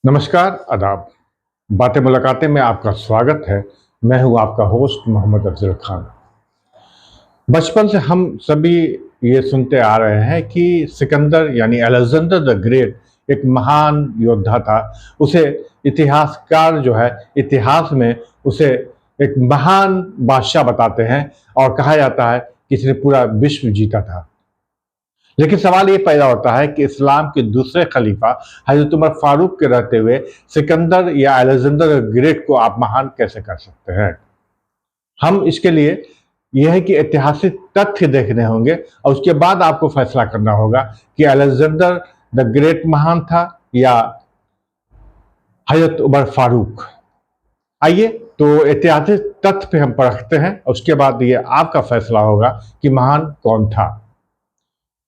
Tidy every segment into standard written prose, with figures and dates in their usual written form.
नमस्कार, आदाब। बातें मुलाकातें में आपका स्वागत है। मैं हूँ आपका होस्ट मोहम्मद अफजल खान। बचपन से हम सभी ये सुनते आ रहे हैं कि सिकंदर यानी अलेक्जेंडर द ग्रेट एक महान योद्धा था। उसे इतिहासकार जो है इतिहास में उसे एक महान बादशाह बताते हैं और कहा जाता है कि इसने पूरा विश्व जीता था। लेकिन सवाल ये पैदा होता है कि इस्लाम के दूसरे खलीफा हजरत उमर फारूक के रहते हुए सिकंदर या अलेक्जेंडर ग्रेट को आप महान कैसे कर सकते हैं। हम इसके लिए यह है कि ऐतिहासिक तथ्य देखने होंगे और उसके बाद आपको फैसला करना होगा कि अलेक्जेंडर द ग्रेट महान था या हजरत उमर फारूक। आइए तो ऐतिहासिक तथ्य पे हम परखते हैं और उसके बाद ये आपका फैसला होगा कि महान कौन था।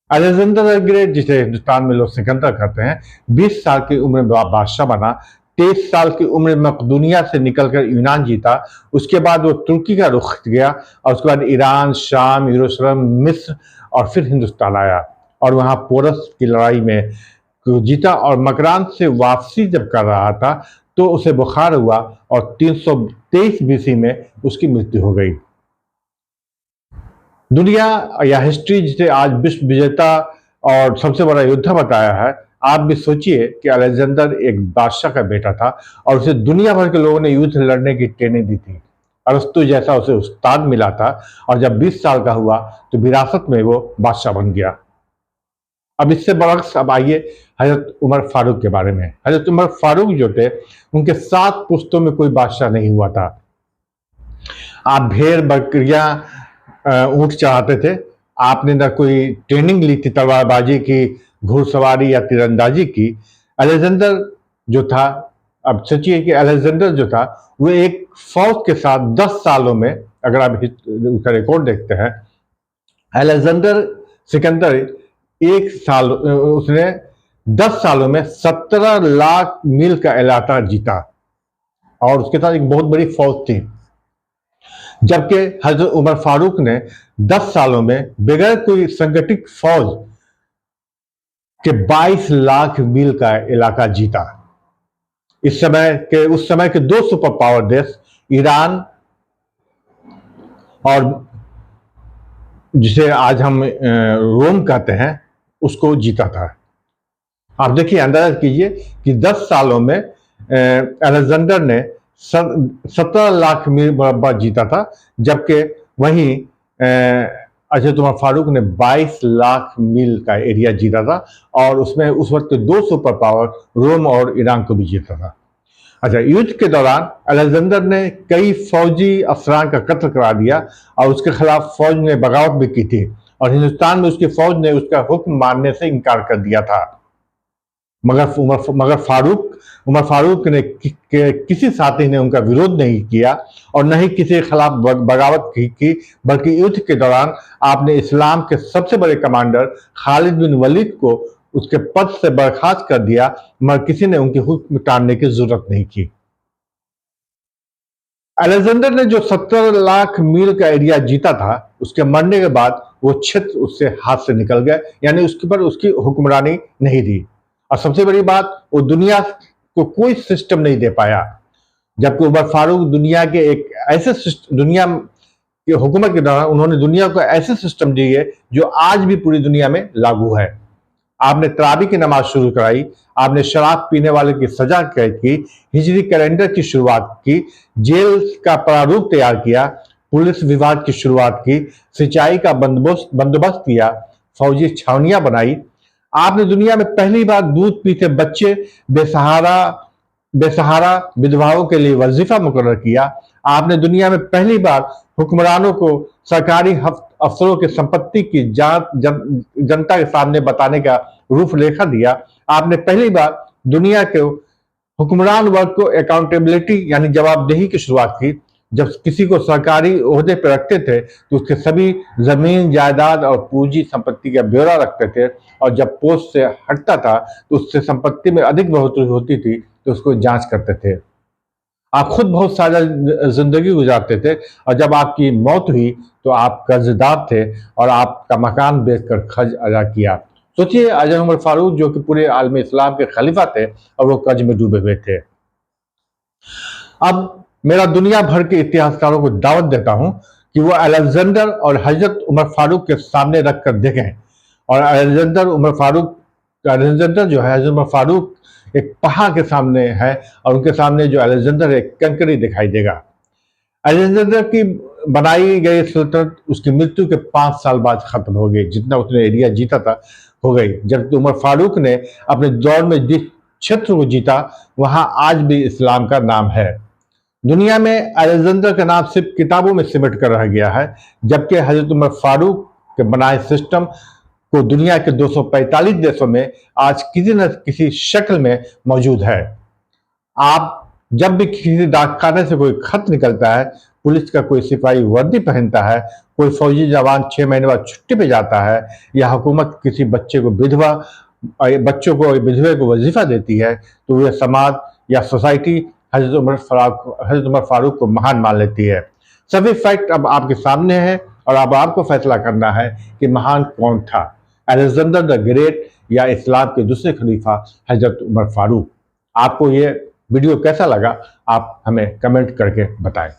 अलेक्जेंडर द ग्रेट, जिसे हिंदुस्तान में लोग सिकंदर कहते हैं, 20 साल की उम्र में बादशाह बना। 23 साल की उम्र में मकदूनिया से निकलकर यूनान जीता। उसके बाद वो तुर्की का रुख गया और उसके बाद ईरान, शाम, यरूशलेम, मिस्र और फिर हिंदुस्तान आया और वहाँ पोरस की लड़ाई में जीता। और मकरान से वापसी जब कर रहा था तो उसे बुखार हुआ और 323 बीसी में उसकी मृत्यु हो गई। दुनिया या हिस्ट्री जिसे आज विश्व विजेता और सबसे बड़ा योद्धा बताया है, आप भी सोचिए कि अलेक्जेंडर एक बादशाह का बेटा था और उसे दुनिया भर के लोगों ने युद्ध लड़ने की ट्रेनिंग दी थी। अरस्तु जैसा उसे उस्ताद मिला था और जब 20 साल का हुआ तो विरासत में वो बादशाह बन गया। अब इससे बरक्स अब आइए हजरत उमर फारूक के बारे में। हजरत उमर फारूक जो थे, उनके 7 पुश्तों में कोई बादशाह नहीं हुआ था। आप भेड़, बकरियां, ऊंट चढ़ाते थे। आपने ना कोई ट्रेनिंग ली थी तलवारबाजी की, घुड़सवारी या तीरंदाजी की। अलेक्जेंडर जो था, अब सोचिए कि अलेक्जेंडर जो था वो एक फौज के साथ 10 सालों में, अगर आप उसका रिकॉर्ड देखते हैं, अलेक्जेंडर सिकंदर एक साल उसने 10 सालों में 17 लाख मील का इलाका जीता और उसके साथ एक बहुत बड़ी फौज थी। जबकि हजरत उमर फारूक ने 10 सालों में बगैर कोई संगठित फौज के 22 लाख मील का इलाका जीता। उस समय के 2 सुपर पावर देश ईरान और जिसे आज हम रोम कहते हैं, उसको जीता था। आप देखिए, अंदाजा कीजिए कि 10 सालों में अलेक्जेंडर ने 17 लाख मील मुरब्बा जीता था, जबकि वहीं हजरत उमर फारूक ने 22 लाख मील का एरिया जीता था और उसमें उस वक्त 2 सुपर पावर रोम और ईरान को भी जीता था। अच्छा, युद्ध के दौरान अलेक्जेंडर ने कई फौजी अफसरान का कत्ल करा दिया और उसके खिलाफ फौज ने बगावत भी की थी और हिंदुस्तान में उसकी फौज ने उसका हुक्म मानने से इनकार कर दिया था। मगर उमर फारूक ने किसी साथी ने उनका विरोध नहीं किया और न ही किसी के खिलाफ बगावत की, बल्कि युद्ध के दौरान आपने इस्लाम के सबसे बड़े कमांडर खालिद बिन वलीद को उसके पद से बर्खास्त कर दिया, मगर किसी ने उनकी हुक्म टालने की जरूरत नहीं की। अलेक्जेंडर ने जो 17 लाख मील का एरिया जीता था, उसके मरने के बाद वो क्षेत्र उससे हाथ से निकल गया, यानी उसके पर उसकी हुक्मरानी नहीं थी। और सबसे बड़ी बात, वो दुनिया को कोई सिस्टम नहीं दे पाया, जबकि उमर फारूक दुनिया के एक ऐसे दुनिया की हुकूमत के दौरान उन्होंने दुनिया को ऐसे सिस्टम दिए जो आज भी पूरी दुनिया में लागू है। आपने तरावी की नमाज शुरू कराई, आपने शराब पीने वाले की सजा कैद की, हिजरी कैलेंडर की शुरुआत की, जेल का प्रारूप तैयार किया, पुलिस विभाग की शुरुआत की, सिंचाई का बंदोबस्त किया, फौजी छावनियां बनाई। आपने दुनिया में पहली बार दूध पीते बच्चे, बेसहारा बेसहारा विधवाओं के लिए वजीफा मुकर्रर किया। आपने दुनिया में पहली बार हुक्मरानों को सरकारी अफसरों की संपत्ति की जांच जनता के सामने बताने का रूपरेखा दिया। आपने पहली बार दुनिया के हुक्मरान वर्ग को अकाउंटेबिलिटी यानी जवाबदेही की शुरुआत की। जब किसी को सरकारी ओहदे पर रखते थे तो उसके सभी जमीन, जायदाद और पूंजी संपत्ति का ब्यौरा रखते थे और जब पोस्ट से हटता था तो उससे संपत्ति में अधिक बढ़ोतरी होती थी तो उसको जांच करते थे। आप खुद बहुत सादा जिंदगी गुजारते थे और जब आपकी मौत हुई तो आप कर्जदार थे और आपका मकान बेचकर खर्च अदा किया। सोचिए, हज़रत उमर फारूक जो कि पूरे आलम इस्लाम के खलीफा थे और वो कर्ज में डूबे हुए थे। अब मेरा दुनिया भर के इतिहासकारों को दावत देता हूं कि वो अलेक्जेंडर और हजरत उमर फारूक के सामने रखकर देखें। और अलेक्जेंडर जो है, हजरत उमर फारूक एक पहाड़ के सामने है और उनके सामने जो अलेक्जेंडर है एक कंकरी दिखाई देगा। अलेक्जेंडर की बनाई गई सल्तनत उसकी मृत्यु के 5 साल बाद खत्म हो गई। जितना उसने एरिया जीता था हो गई। जब उमर फारूक ने अपने दौर में जिस क्षेत्र को जीता वहां आज भी इस्लाम का नाम है। दुनिया में अलेक्जेंडर का नाम सिर्फ किताबों में सिमट कर रह गया है, जबकि हजरत उमर फारूक के बनाए सिस्टम को दुनिया के 245 देशों में आज किसी न किसी शक्ल में मौजूद है। आप जब भी किसी डाकखाने से कोई खत निकलता है, पुलिस का कोई सिपाही वर्दी पहनता है, कोई फौजी जवान 6 महीने बाद छुट्टी पे जाता है, या हुकूमत किसी बच्चों को विधवे को वजीफा देती है, तो वह समाज या सोसाइटी हजरत उमर फारूक को महान मान लेती है। सभी फैक्ट अब आपके सामने हैं और अब आपको फैसला करना है कि महान कौन था, अलेक्जेंडर द ग्रेट या इस्लाम के दूसरे खलीफा हजरत उमर फारूक। आपको ये वीडियो कैसा लगा, आप हमें कमेंट करके बताएं।